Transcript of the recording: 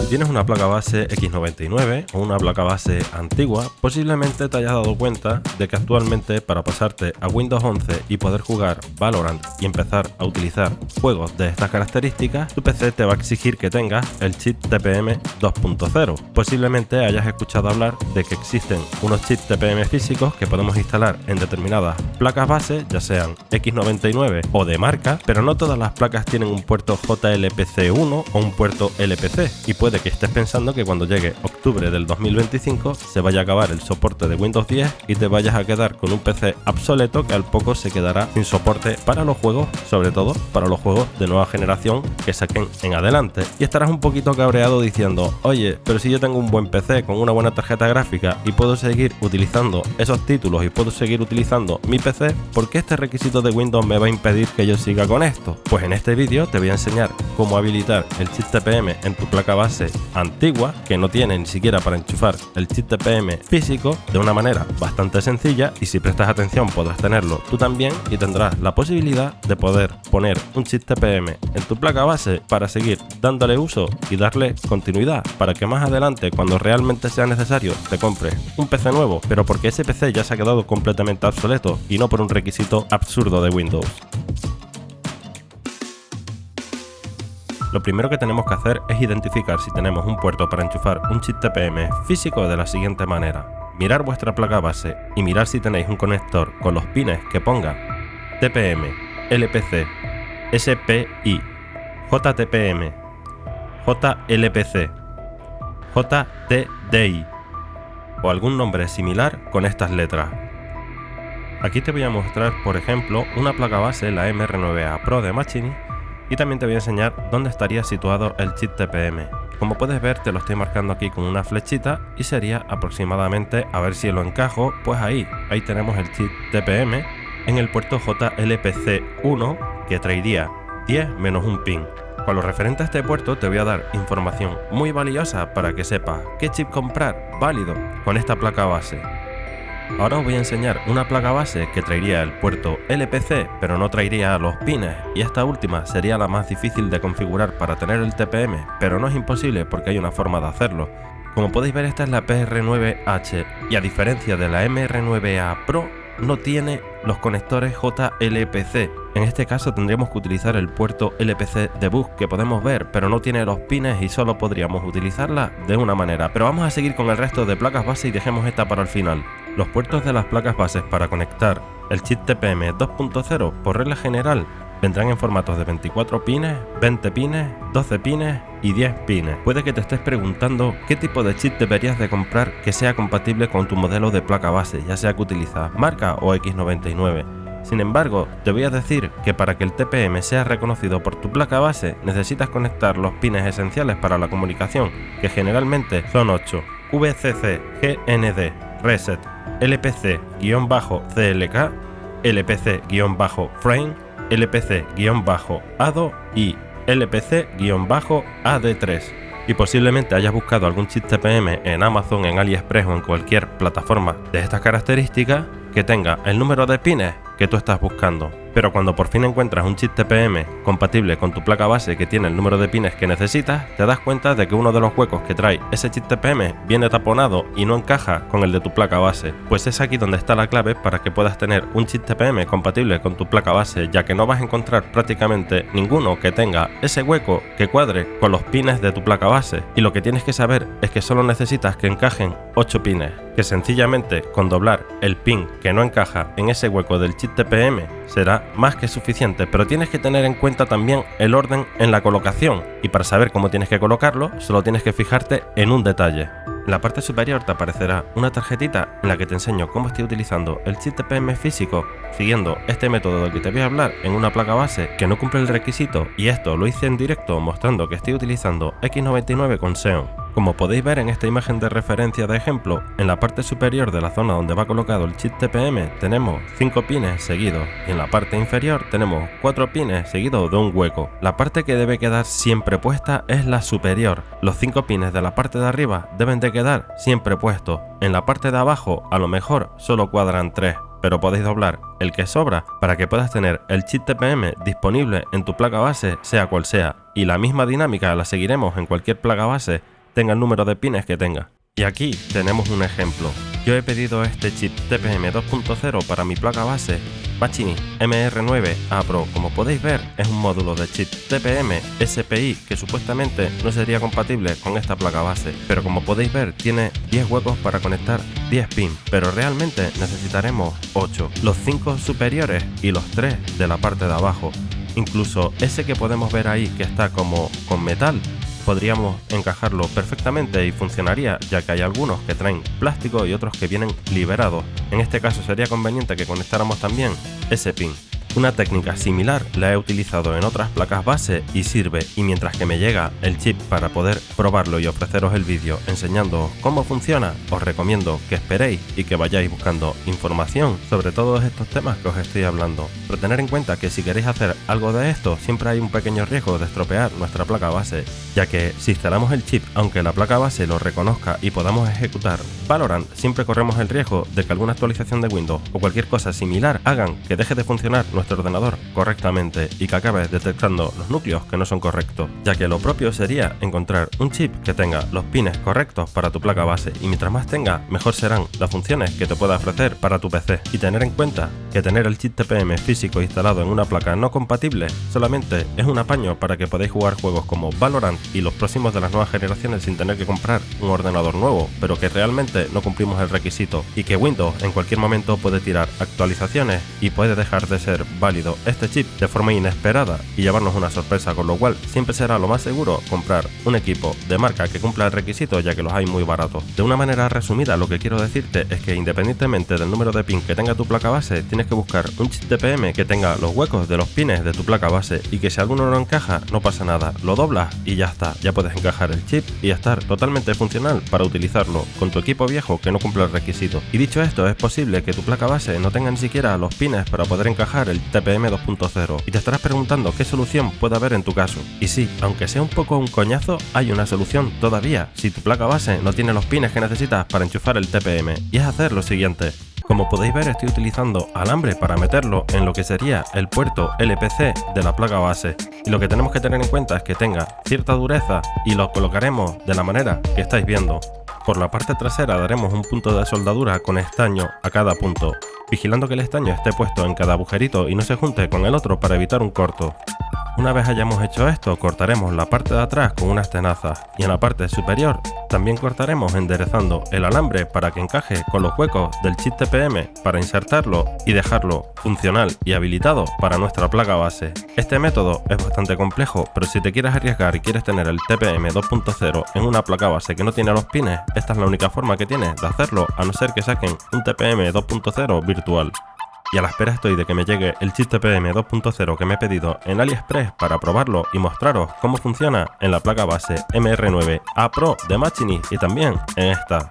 tienes una placa base X99 o una placa base antigua, posiblemente te hayas dado cuenta de que actualmente para pasarte a Windows 11 y poder jugar Valorant y empezar a utilizar juegos de estas características, tu PC te va a exigir que tengas el chip TPM 2.0. Posiblemente hayas escuchado hablar de que existen unos chips TPM físicos que podemos instalar en determinadas placas base, ya sean X99 o de marca, pero no todas las placas tienen un puerto JLPC1 o un puerto LPC, y puede que estés pensando que cuando llegue octubre del 2025 se vaya a acabar el soporte de Windows 10 y te vayas a quedar con un PC obsoleto que al poco se quedará sin soporte para los juegos, sobre todo para los juegos de nueva generación que saquen en adelante, y estarás un poquito cabreado diciendo: oye, pero si yo tengo un buen PC con una buena tarjeta gráfica y puedo seguir utilizando esos títulos y puedo seguir utilizando mi PC, ¿por qué este requisito de Windows me va a impedir que yo siga con esto? Pues en este vídeo te voy a enseñar cómo habilitar el chip TPM en tu placa base antigua, que no tiene ni siquiera para enchufar el chip TPM físico, de una manera bastante sencilla, y si prestas atención podrás tenerlo tú también y tendrás la posibilidad de poder poner un chip TPM en tu placa base para seguir dándole uso y darle continuidad, para que más adelante, cuando realmente sea necesario, te compres un PC nuevo, pero porque ese PC ya se ha quedado completamente obsoleto y no por un requisito absurdo de Windows. Lo primero que tenemos que hacer es identificar si tenemos un puerto para enchufar un chip TPM físico de la siguiente manera: mirar vuestra placa base y mirar si tenéis un conector con los pines que ponga TPM, LPC, SPI, JTPM, JLPC, JTDI o algún nombre similar con estas letras. Aquí te voy a mostrar, por ejemplo, una placa base, la MR9A Pro de Machine, y también te voy a enseñar dónde estaría situado el chip TPM. Como puedes ver, te lo estoy marcando aquí con una flechita y sería aproximadamente, a ver si lo encajo, pues ahí tenemos el chip TPM en el puerto JLPC1, que traería 10 menos un pin. Con lo referente a este puerto te voy a dar información muy valiosa para que sepas qué chip comprar válido con esta placa base. Ahora os voy a enseñar una placa base que traería el puerto LPC, pero no traería los pines, y esta última sería la más difícil de configurar para tener el TPM, pero no es imposible porque hay una forma de hacerlo. Como podéis ver, esta es la PR9H, y a diferencia de la MR9A Pro, no tiene los conectores JLPC. En este caso tendríamos que utilizar el puerto LPC debug que podemos ver, pero no tiene los pines y solo podríamos utilizarla de una manera. Pero vamos a seguir con el resto de placas base y dejemos esta para el final. Los puertos de las placas bases para conectar el chip TPM 2.0 por regla general vendrán en formatos de 24 pines, 20 pines, 12 pines y 10 pines. Puede que te estés preguntando qué tipo de chip deberías de comprar que sea compatible con tu modelo de placa base, ya sea que utilizas marca o X99. Sin embargo, te voy a decir que para que el TPM sea reconocido por tu placa base, necesitas conectar los pines esenciales para la comunicación, que generalmente son 8: VCC, GND, Reset, LPC-CLK, LPC-Frame, LPC-ADO y LPC-AD3. Y posiblemente hayas buscado algún chip TPM en Amazon, en AliExpress o en cualquier plataforma de estas características que tenga el número de pines que tú estás buscando. Pero cuando por fin encuentras un chip TPM compatible con tu placa base que tiene el número de pines que necesitas, te das cuenta de que uno de los huecos que trae ese chip TPM viene taponado y no encaja con el de tu placa base. Pues es aquí donde está la clave para que puedas tener un chip TPM compatible con tu placa base, ya que no vas a encontrar prácticamente ninguno que tenga ese hueco que cuadre con los pines de tu placa base. Y lo que tienes que saber es que solo necesitas que encajen 8 pines, que sencillamente con doblar el pin que no encaja en ese hueco del chip TPM será más que suficiente, pero tienes que tener en cuenta también el orden en la colocación, y para saber cómo tienes que colocarlo solo tienes que fijarte en un detalle. En la parte superior te aparecerá una tarjetita en la que te enseño cómo estoy utilizando el chip TPM físico siguiendo este método del que te voy a hablar en una placa base que no cumple el requisito, y esto lo hice en directo mostrando que estoy utilizando X99 con Xeon. Como podéis ver en esta imagen de referencia de ejemplo, en la parte superior de la zona donde va colocado el chip TPM tenemos 5 pines seguidos, y en la parte inferior tenemos 4 pines seguidos de un hueco. La parte que debe quedar siempre puesta es la superior. Los 5 pines de la parte de arriba deben de quedar siempre puestos. En la parte de abajo a lo mejor solo cuadran 3, pero podéis doblar el que sobra para que puedas tener el chip TPM disponible en tu placa base sea cual sea, y la misma dinámica la seguiremos en cualquier placa base tenga el número de pines que tenga. Y aquí tenemos un ejemplo. Yo he pedido este chip TPM 2.0 para mi placa base Machinist MR9A Pro. Como podéis ver, es un módulo de chip TPM SPI que supuestamente no sería compatible con esta placa base, pero como podéis ver tiene 10 huecos para conectar 10 pins, pero realmente necesitaremos 8, los 5 superiores y los 3 de la parte de abajo. Incluso ese que podemos ver ahí que está como con metal, podríamos encajarlo perfectamente y funcionaría, ya que hay algunos que traen plástico y otros que vienen liberados. En este caso sería conveniente que conectáramos también ese pin. Una técnica similar la he utilizado en otras placas base y sirve, y mientras que me llega el chip para poder probarlo y ofreceros el vídeo enseñándoos cómo funciona, os recomiendo que esperéis y que vayáis buscando información sobre todos estos temas que os estoy hablando. Pero tener en cuenta que si queréis hacer algo de esto, siempre hay un pequeño riesgo de estropear nuestra placa base, ya que si instalamos el chip aunque la placa base lo reconozca y podamos ejecutar Valorant, siempre corremos el riesgo de que alguna actualización de Windows o cualquier cosa similar hagan que deje de funcionar nuestro ordenador correctamente y que acabe detectando los núcleos que no son correctos, ya que lo propio sería encontrar un chip que tenga los pines correctos para tu placa base, y mientras más tenga, mejor serán las funciones que te pueda ofrecer para tu PC. Y tener en cuenta que tener el chip TPM físico instalado en una placa no compatible solamente es un apaño para que podáis jugar juegos como Valorant y los próximos de las nuevas generaciones sin tener que comprar un ordenador nuevo, pero que realmente no cumplimos el requisito, y que Windows en cualquier momento puede tirar actualizaciones y puede dejar de ser válido este chip de forma inesperada y llevarnos una sorpresa, con lo cual siempre será lo más seguro comprar un equipo de marca que cumpla el requisito, ya que los hay muy baratos. De una manera resumida, lo que quiero decirte es que independientemente del número de pin que tenga tu placa base, tienes que buscar un chip TPM que tenga los huecos de los pines de tu placa base, y que si alguno no encaja, no pasa nada, lo doblas y ya está, ya puedes encajar el chip y estar totalmente funcional para utilizarlo con tu equipo viejo que no cumple el requisito. Y dicho esto, es posible que tu placa base no tenga ni siquiera los pines para poder encajar el TPM 2.0, y te estarás preguntando qué solución puede haber en tu caso. Y sí, aunque sea un poco un coñazo, hay una solución todavía si tu placa base no tiene los pines que necesitas para enchufar el TPM, y es hacer lo siguiente. Como podéis ver, estoy utilizando alambre para meterlo en lo que sería el puerto LPC de la placa base, y lo que tenemos que tener en cuenta es que tenga cierta dureza y lo colocaremos de la manera que estáis viendo. Por la parte trasera daremos un punto de soldadura con estaño a cada punto, vigilando que el estaño esté puesto en cada agujerito y no se junte con el otro para evitar un corto. Una vez hayamos hecho esto, cortaremos la parte de atrás con unas tenazas, y en la parte superior también cortaremos enderezando el alambre para que encaje con los huecos del chip TPM para insertarlo y dejarlo funcional y habilitado para nuestra placa base. Este método es bastante complejo, pero si te quieres arriesgar y quieres tener el TPM 2.0 en una placa base que no tiene los pines, esta es la única forma que tienes de hacerlo, a no ser que saquen un TPM 2.0 virtual. Y a la espera estoy de que me llegue el chip TPM 2.0 que me he pedido en AliExpress para probarlo y mostraros cómo funciona en la placa base MR9A Pro de Machinist y también en esta.